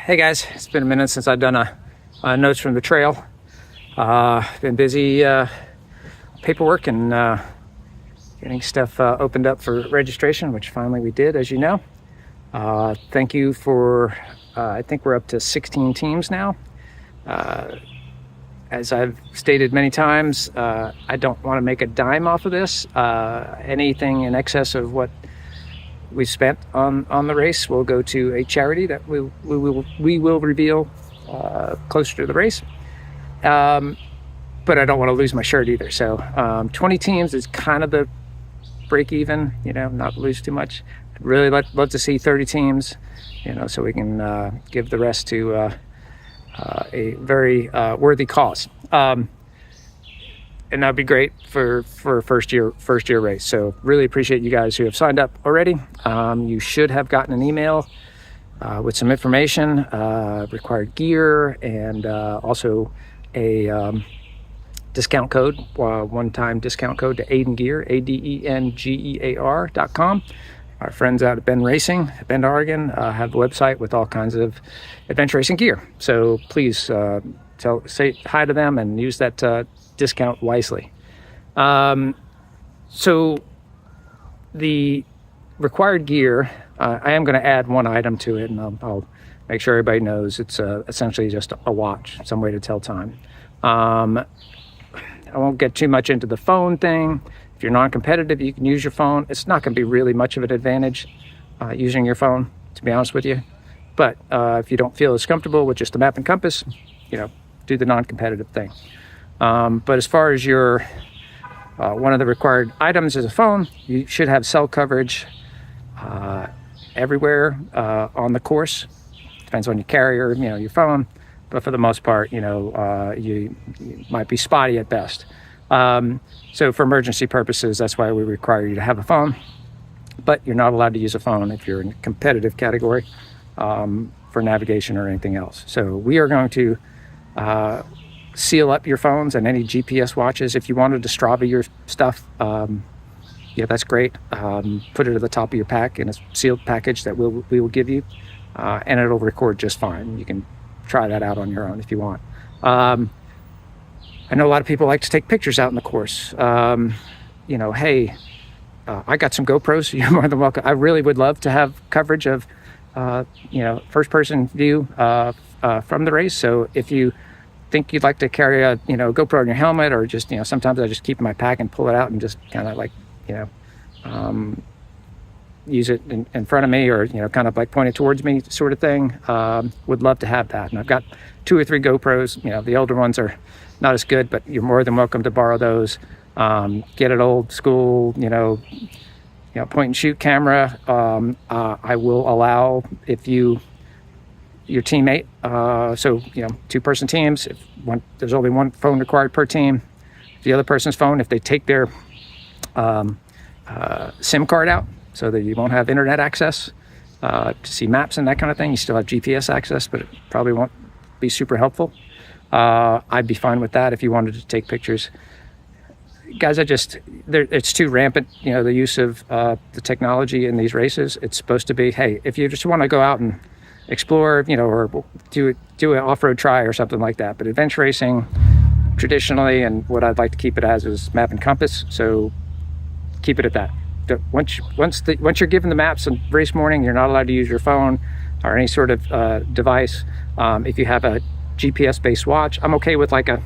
Hey guys, it's been a minute since I've done a notes from the trail. Been busy paperwork and getting stuff opened up for registration, which finally we did, as you know. Thank you for, I think we're up to 16 teams now. As I've stated many times, I don't want to make a dime off of this. Anything in excess of what we spent on the race will go to a charity that we will reveal closer to the race. But I don't want to lose my shirt either. So 20 teams is kind of the break even, not lose too much. I'd really love to see 30 teams, so we can give the rest to a very worthy cause. And that'd be great for a first year race. So really appreciate you guys who have signed up already. You should have gotten an email with some information, required gear, and also a discount code, one-time discount code to Aden Gear, ADENGEAR.com. Our friends out at Bend Racing, Bend, Oregon, have a website with all kinds of adventure racing gear. So please say hi to them and use that discount wisely. So the required gear, I am going to add one item to it, and I'll make sure everybody knows it's essentially just a watch, some way to tell time. I won't get too much into the phone thing. If you're non-competitive, you can use your phone. It's not going to be really much of an advantage using your phone, to be honest with you. But if you don't feel as comfortable with just a map and compass, do the non-competitive thing. But as far as your one of the required items is a phone, you should have cell coverage everywhere on the course. Depends on your carrier, your phone. But for the most part, you might be spotty at best. So for emergency purposes, that's why we require you to have a phone. But you're not allowed to use a phone if you're in a competitive category for navigation or anything else. So we are going to seal up your phones and any GPS watches. If you wanted to Strava your stuff, that's great. Put it at the top of your pack in a sealed package that we will give you, and it'll record just fine. You can try that out on your own if you want. I know a lot of people like to take pictures out in the course. Hey, I got some GoPros. You're more than welcome. I really would love to have coverage of, first-person view from the race. So if you think you'd like to carry a GoPro on your helmet, or just sometimes I just keep in my pack and pull it out and just kind of like use it in front of me, or kind of like point it towards me, sort of thing. Would love to have that. And I've got 2 or 3 GoPros. The older ones are not as good, but you're more than welcome to borrow those. Get an old school point and shoot camera. I will allow, if your teammate, 2-person teams, there's only one phone required per team. The other person's phone, if they take their SIM card out, so that you won't have internet access to see maps and that kind of thing. You still have GPS access, but it probably won't be super helpful. I'd be fine with that if you wanted to take pictures. Guys, it's too rampant, the use of the technology in these races. It's supposed to be, hey, if you just want to go out and explore, or do an off-road try or something like that. But adventure racing, traditionally, and what I'd like to keep it as, is map and compass. So keep it at that. Once you're given the maps on race morning, you're not allowed to use your phone or any sort of device. If you have a GPS-based watch, I'm okay with like no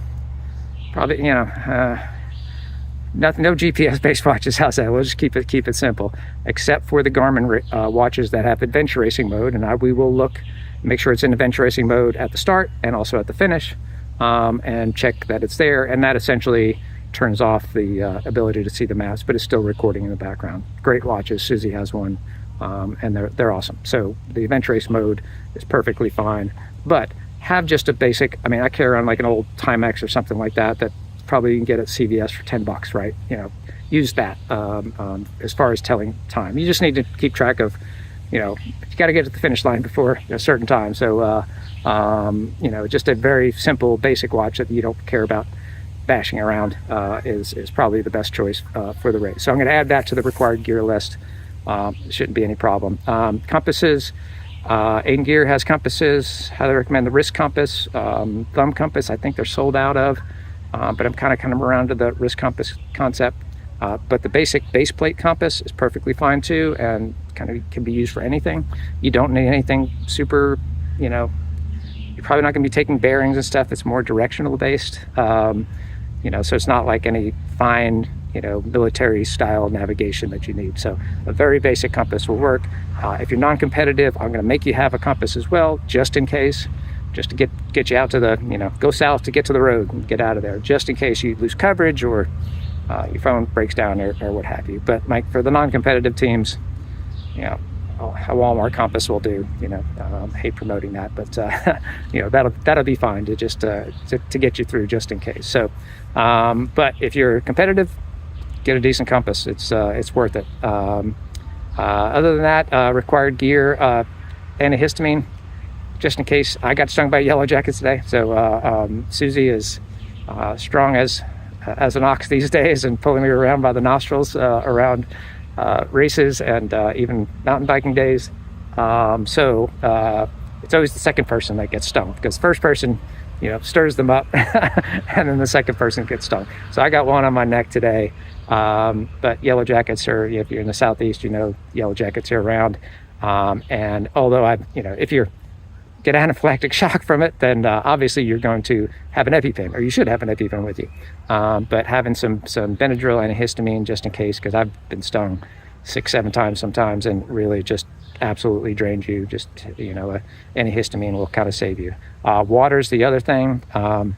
GPS-based watches. How's that? We'll just keep it simple, except for the Garmin watches that have adventure racing mode, and we will make sure it's in adventure racing mode at the start and also at the finish, and check that it's there. And that essentially turns off the ability to see the maps, but it's still recording in the background. Great watches. Susie has one, and they're awesome. So the adventure race mode is perfectly fine, but have just a basic. I carry around like an old Timex or something like that probably you can get at CVS for $10, right? Use that as far as telling time. You just need to keep track of, you got to get to the finish line before a certain time. So, just a very simple, basic watch that you don't care about bashing around is probably the best choice for the race. So I'm going to add that to the required gear list. Shouldn't be any problem. Compasses, Aiden Gear has compasses. Highly recommend the wrist compass. Thumb compass, I think they're sold out of, but I'm kind of coming around to the wrist compass concept. But the basic base plate compass is perfectly fine too, and kind of can be used for anything. You don't need anything super, you know, you're probably not going to be taking bearings and stuff. It's more directional based, you know, so it's not like any fine, you know, military style navigation that you need. So a very basic compass will work. If you're non-competitive, I'm going to make you have a compass as well, just in case, just to get you out to the, you know, go south to get to the road and get out of there, just in case you lose coverage or your phone breaks down or what have you. But Mike, for the non-competitive teams, you know, a Walmart compass will do. You know, hate promoting that, but you know, that'll be fine to just to get you through, just in case. So, but if you're competitive, get a decent compass. It's worth it. Other than that, required gear, antihistamine, just in case I got stung by yellow jackets today. So Susie is strong as an ox these days, and pulling me around by the nostrils around races and even mountain biking days. So it's always the second person that gets stung, because first person, you know, stirs them up and then the second person gets stung. So I got one on my neck today. But yellow jackets are, if you're in the Southeast, you know, yellow jackets are around. And although you know, if you're get anaphylactic shock from it, then obviously you're going to have an EpiPen, or you should have an EpiPen with you. But having some Benadryl antihistamine just in case, because I've been stung 6-7 times sometimes, and really just absolutely drains you. Just, you know, antihistamine will kind of save you. Water's the other thing. I'm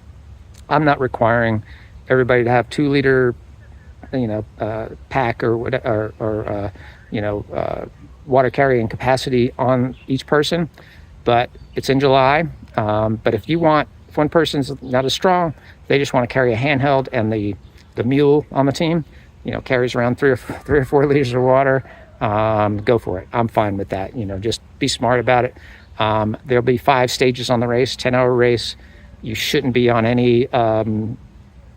not requiring everybody to have 2-liter, you know, pack or whatever, or you know, water carrying capacity on each person. But it's in July. But if one person's not as strong, they just want to carry a handheld, and the mule on the team, you know, carries around 3 or 4 liters of water, go for it. I'm fine with that. You know, just be smart about it. There'll be 5 stages on the race, 10-hour race. You shouldn't be on any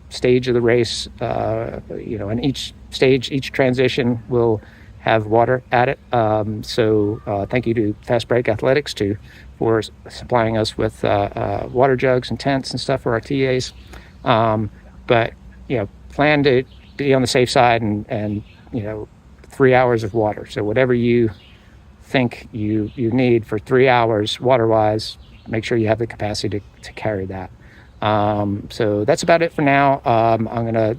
stage of the race, you know, and each stage, each transition will have water at it. So thank you to Fast Break Athletics for supplying us with water jugs and tents and stuff for our TAs. But, you know, plan to be on the safe side and you know, 3 hours of water. So whatever you think you need for 3 hours water-wise, make sure you have the capacity to carry that. So that's about it for now. I'm going to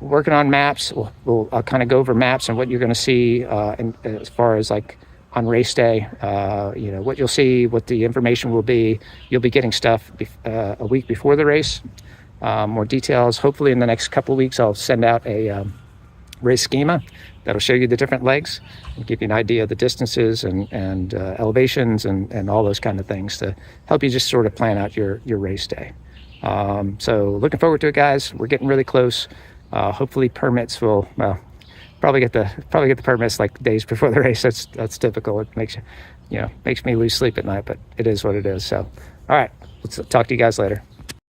working on maps. I'll kind of go over maps and what you're going to see as far as like on race day, you know, what you'll see, what the information will be. You'll be getting stuff a week before the race, more details. Hopefully in the next couple of weeks, I'll send out a race schema that'll show you the different legs and give you an idea of the distances and elevations and all those kind of things to help you just sort of plan out your race day. So looking forward to it, guys. We're getting really close. Hopefully permits will, probably get the permits like days before the race. That's typical. It makes me lose sleep at night, but it is what it is. So, all right, let's talk to you guys later.